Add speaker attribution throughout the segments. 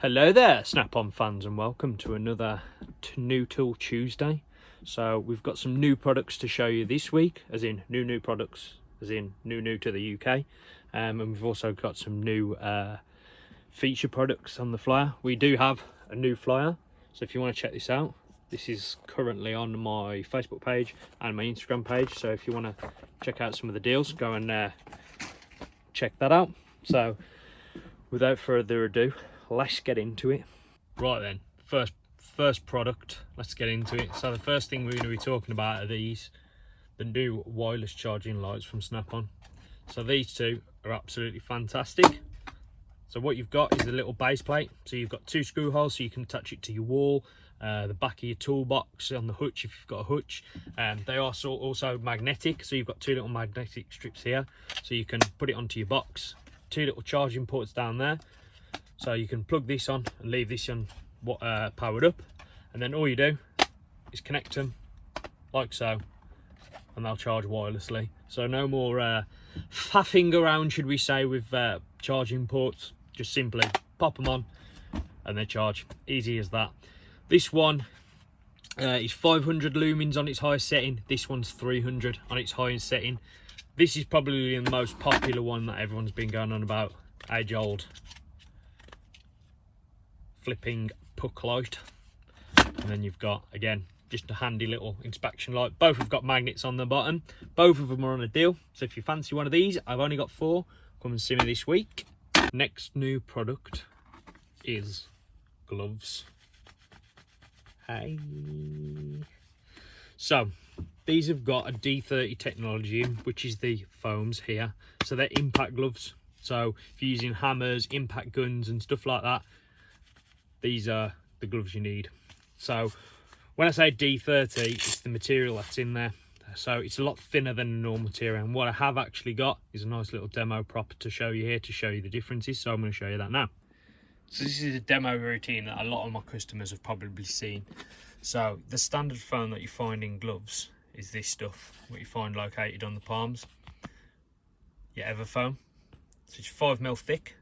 Speaker 1: Hello there, Snap-on fans, and welcome to another New Tool Tuesday. So we've got some new products to show you this week, as in new products, as in new to the UK. And we've also got some new feature products on the flyer. We do have a new flyer, so if you want to check this out, this is currently on my Facebook page and my Instagram page. So if you want to check out some of the deals, go and check that out. So without further ado, let's get into it. Right then, first product, let's get into it. So the first thing we're going to be talking about are the new wireless charging lights from Snap-on. So these two are absolutely fantastic. So what you've got is a little base plate. So you've got two screw holes so you can attach it to your wall, the back of your toolbox, on the hutch if you've got a hutch. They are also magnetic, so you've got two little magnetic strips here, so you can put it onto your box. Two little charging ports down there. So you can plug this on and leave this on powered up, and then all you do is connect them like so, and they'll charge wirelessly. So no more faffing around, should we say, with charging ports. Just simply pop them on and they charge. Easy as that. This one is 500 lumens on its highest setting. This one's 300 on its highest setting. This is probably the most popular one that everyone's been going on about. Age old flipping puck light. And then you've got, again, just a handy little inspection light. Both have got magnets on the bottom. Both of them are on a deal, so if you fancy one of these, I've only got 4. Come and see me this week. Next new product is gloves. Hey. So these have got a D30 technology in, which is the foams here. So they're impact gloves. So if you're using hammers, impact guns and stuff like that, these are the gloves you need. So when I say D30, it's the material that's in there. So it's a lot thinner than the normal material. And what I have actually got is a nice little demo prop to show you here, to show you the differences. So I'm going to show you that now. So this is a demo routine that a lot of my customers have probably seen. So the standard foam that you find in gloves is this stuff, what you find located on the palms. Your Everfoam. So it's 5mm thick.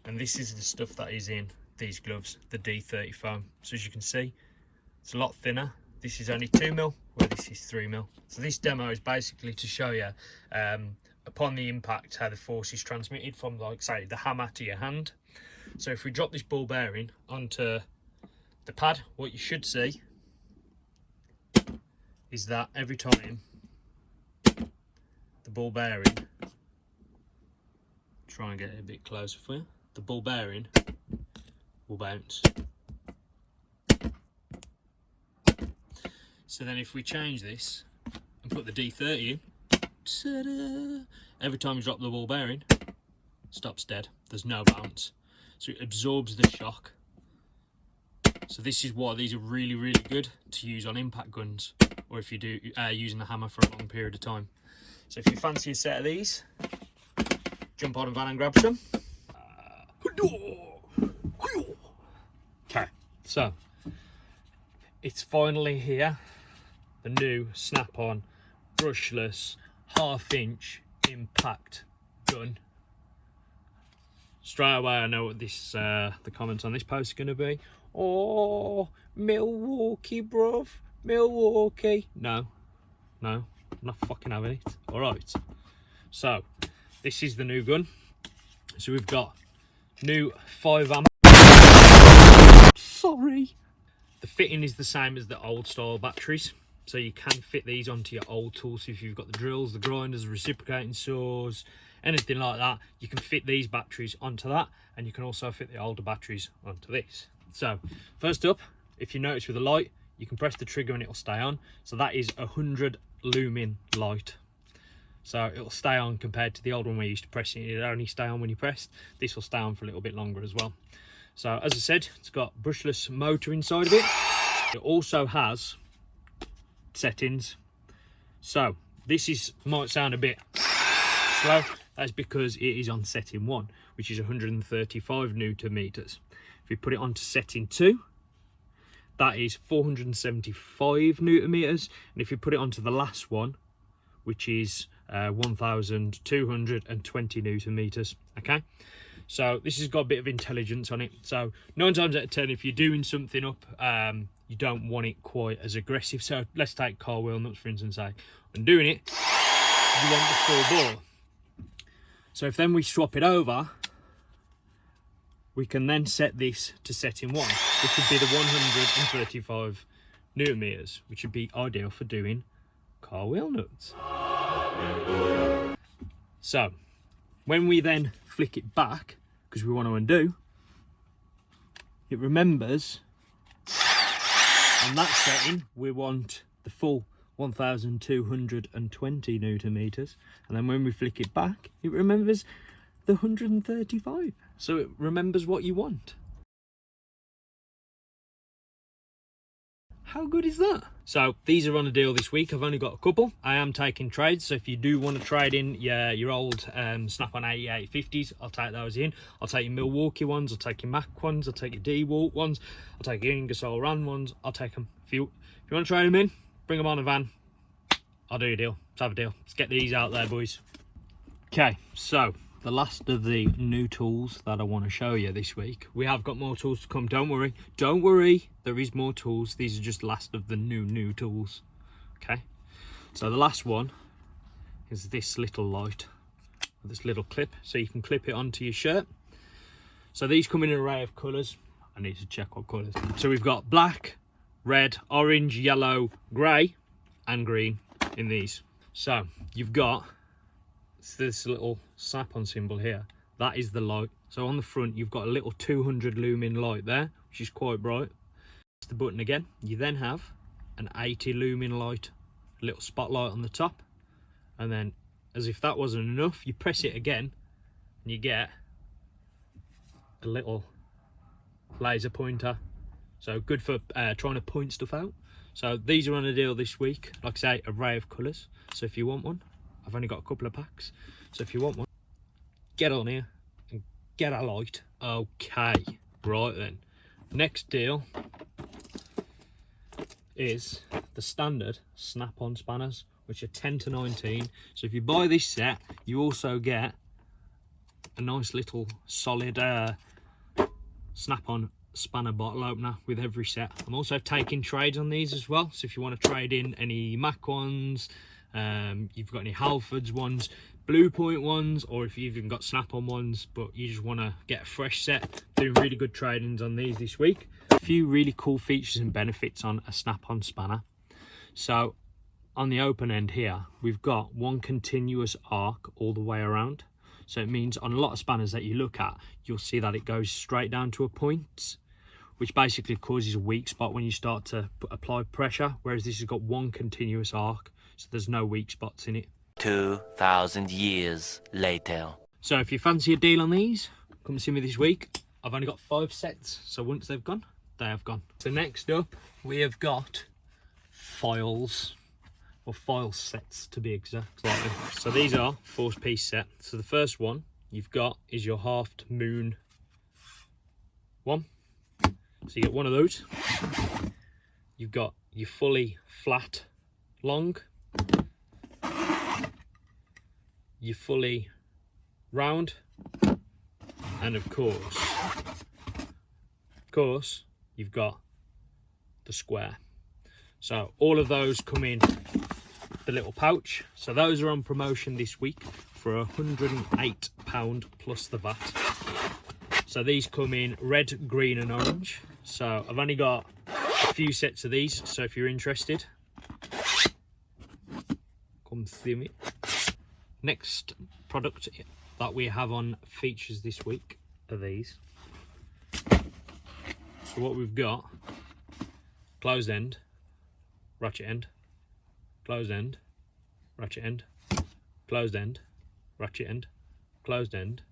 Speaker 1: And this is the stuff that is in these gloves, the D30 foam. So as you can see, it's a lot thinner. This is only 2mm, where this is 3mm. So this demo is basically to show you upon the impact how the force is transmitted from, like, say, the hammer to your hand. So if we drop this ball bearing onto the pad, what you should see is that every time the ball bearing, try and get it a bit closer for you, the ball bearing will bounce. So then if we change this and put the D30 in, ta-da, every time you drop the ball bearing, stops dead. There's no bounce. So it absorbs the shock. So this is why these are really, really good to use on impact guns, or if you do using the hammer for a long period of time. So if you fancy a set of these, jump on a van and grab some. Okay, so it's finally here, the new Snap-on brushless 1/2" impact gun. Straight away I know what this the comments on this post are going to be. Oh, Milwaukee, bruv, Milwaukee. No, I'm not fucking having it. All right, so this is the new gun. So we've got new 5 amp. Sorry. The fitting is the same as the old style batteries. So you can fit these onto your old tools. If you've got the drills, the grinders, the reciprocating saws, anything like that, you can fit these batteries onto that. And you can also fit the older batteries onto this. So first up, if you notice with the light, you can press the trigger and it'll stay on. So that is 100 lumen light. So it'll stay on compared to the old one where you used to press it, it'd only stay on when you pressed. This will stay on for a little bit longer as well. So as I said, it's got brushless motor inside of it. It also has settings. So this might sound a bit slow. That's because it is on setting 1, which is 135 newton meters. If we put it onto setting 2, that is 475 newton meters. And if you put it onto the last one, which is 1,220 newton meters. Okay, So this has got a bit of intelligence on it. So 9 times out of 10, if you're doing something up, you don't want it quite as aggressive. So let's take car wheel nuts, for instance. Say, I'm doing it, you want the full bore. So if then we swap it over, we can then set this to setting 1, which would be the 135 Newton meters, which would be ideal for doing car wheel nuts. So when we then flick it back, because we want to undo, it remembers on that setting we want the full 1220 Newton meters, and then when we flick it back, it remembers the 135. So it remembers what you want. How good is that? So these are on a deal this week. I've only got a couple. I am taking trades, so if you do want to trade in your old Snap-on 8850s, I'll take those in. I'll take your Milwaukee ones, I'll take your Mac ones, I'll take your DeWalt ones, I'll take your Ingersoll Rand ones, I'll take them. If you want to trade them in, bring them on a van. I'll do a deal. Let's have a deal. Let's get these out there, boys. Okay, so the last of the new tools that I want to show you this week. We have got more tools to come, don't worry. Don't worry, there is more tools. These are just last of the new tools. Okay, so the last one is this little light, this little clip, so you can clip it onto your shirt. So these come in an array of colours. I need to check what colours. So we've got black, red, orange, yellow, grey and green in these. So you've got this little Snap-on symbol here. That is the light. So on the front you've got a little 200 lumen light there, which is quite bright. Press the button again. You then have an 80 lumen light, a little spotlight on the top, and then as if that wasn't enough, you press it again and you get a little laser pointer. So good for trying to point stuff out. So these are on a deal this week. Like I say, array of colours. So if you want one, I've only got a couple of packs. So if you want one, get on here and get a light. Okay, right then. Next deal is the standard Snap-on spanners, which are 10 to 19. So if you buy this set, you also get a nice little solid Snap-on spanner bottle opener with every set. I'm also taking trades on these as well. So if you want to trade in any Mac ones, you've got any Halfords ones, Blue Point ones, or if you've even got Snap-on ones but you just want to get a fresh set, doing really good trade-ins on these this week. A few really cool features and benefits on a Snap-on spanner. So on the open end here, we've got one continuous arc all the way around. So it means on a lot of spanners that you look at, you'll see that it goes straight down to a point, which basically causes a weak spot when you start to apply pressure, whereas this has got one continuous arc, so there's no weak spots in it.
Speaker 2: 2,000 years later.
Speaker 1: So if you fancy a deal on these, come see me this week. I've only got 5 sets, so once they've gone, they have gone. So next up, we have got files, or file sets to be exact. So these are 4-piece set. So the first one you've got is your halved moon one. So you get one of those. You've got your fully flat long, your fully round, and of course you've got the square. So all of those come in the little pouch. So those are on promotion this week for £108 plus the VAT. So these come in red, green and orange. So I've only got a few sets of these, so if you're interested, come see me. Next product that we have on features this week are these. So what we've got, closed end, ratchet end, closed end, ratchet end, closed end, ratchet end, closed end,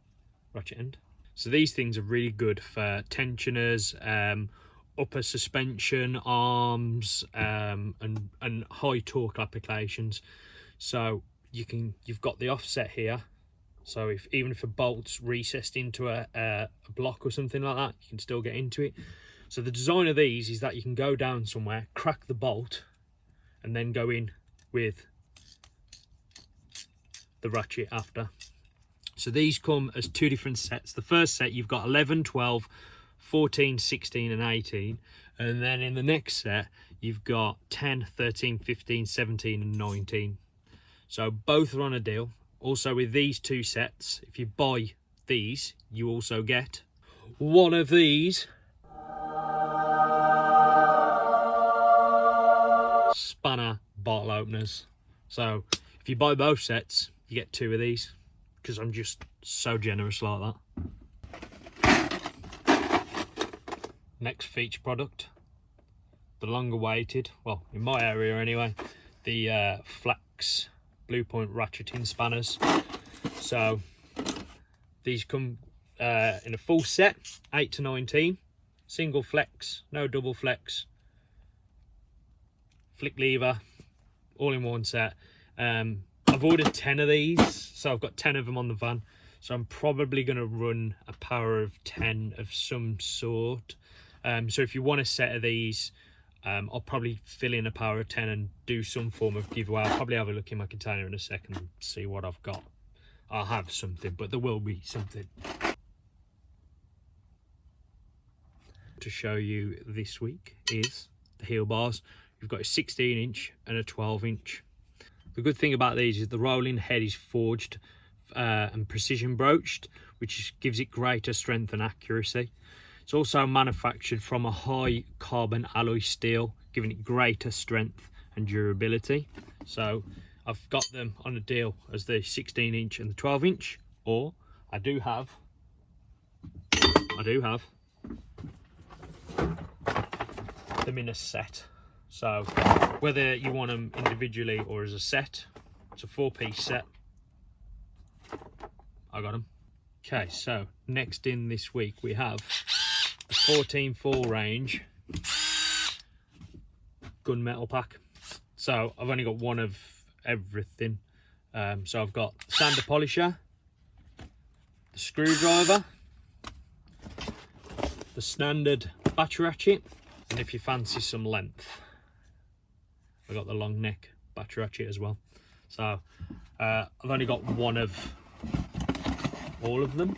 Speaker 1: ratchet end. So these things are really good for tensioners, upper suspension arms, and high torque applications. So you've got the offset here. So even if a bolt's recessed into a block or something like that, you can still get into it. So the design of these is that you can go down somewhere, crack the bolt, and then go in with the ratchet after. So these come as two different sets. The first set you've got 11, 12, 14, 16 and 18. And then in the next set you've got 10, 13, 15, 17 and 19. So both are on a deal. Also with these two sets, if you buy these, you also get one of these spanner bottle openers. So if you buy both sets, you get two of these, because I'm just so generous like that. Next feature product, the long awaited, well in my area anyway, the Flex Blue Point ratcheting spanners. So these come in a full set, 8 to 19, single flex, no double flex, flick lever, all in one set. I've ordered 10 of these, so I've got 10 of them on the van, so I'm probably going to run a power of 10 of some sort. So if you want a set of these, I'll probably fill in a power of 10 and do some form of giveaway. I'll probably have a look in my container in a second and see what I've got. I'll have something, but there will be something to show you this week is the heel bars. You've got a 16-inch and a 12-inch. The good thing about these is the rolling head is forged and precision broached, which gives it greater strength and accuracy. It's also manufactured from a high carbon alloy steel, giving it greater strength and durability. So I've got them on a deal as the 16-inch and the 12-inch, or I do have them in a set. So whether you want them individually or as a set, it's a 4-piece set. I got them. Okay, so next in this week we have the 14 full range gunmetal pack. So I've only got one of everything. So I've got the sander polisher, the screwdriver, the standard battery ratchet, and if you fancy some length, I've got the long neck battery ratchet as well. So I've only got one of all of them,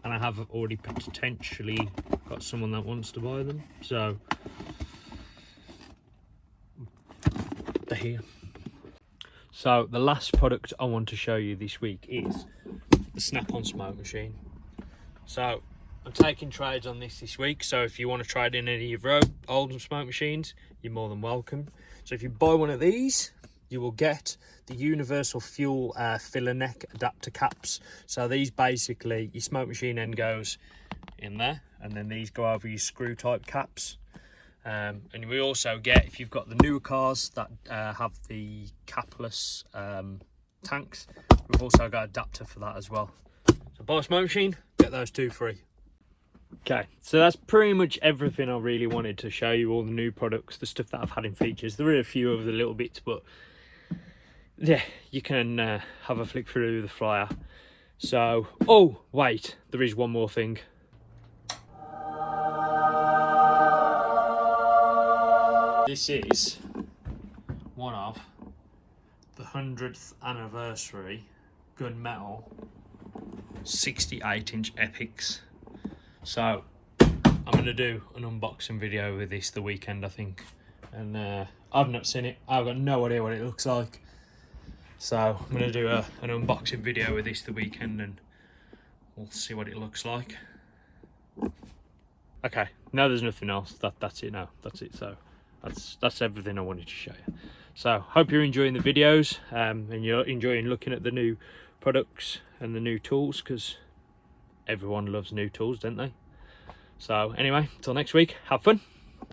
Speaker 1: and I have already potentially got someone that wants to buy them. So they're here. So the last product I want to show you this week is the Snap-on smoke machine. So I'm taking trades on this week, so if you want to trade in any of your old smoke machines, you're more than welcome. So if you buy one of these, you will get the universal fuel filler neck adapter caps. So these basically, your smoke machine end goes in there, and then these go over your screw type caps. And we also get, if you've got the newer cars that have the capless tanks, we've also got an adapter for that as well. So buy a smoke machine, get those two free. Okay, so that's pretty much everything I really wanted to show you, all the new products, the stuff that I've had in features. There are a few other little bits, but yeah, you can have a flick through the flyer. So, oh, wait, there is one more thing. This is one of the 100th anniversary gunmetal 68-inch epics. So I'm going to do an unboxing video with this the weekend, I think, and I've not seen it. I've got no idea what it looks like, so I'm going to do an unboxing video with this the weekend and we'll see what it looks like. Okay, no, there's nothing else. That's it now. That's it. So that's everything I wanted to show you. So hope you're enjoying the videos and you're enjoying looking at the new products and the new tools, because everyone loves new tools, don't they? So anyway, until next week, have fun.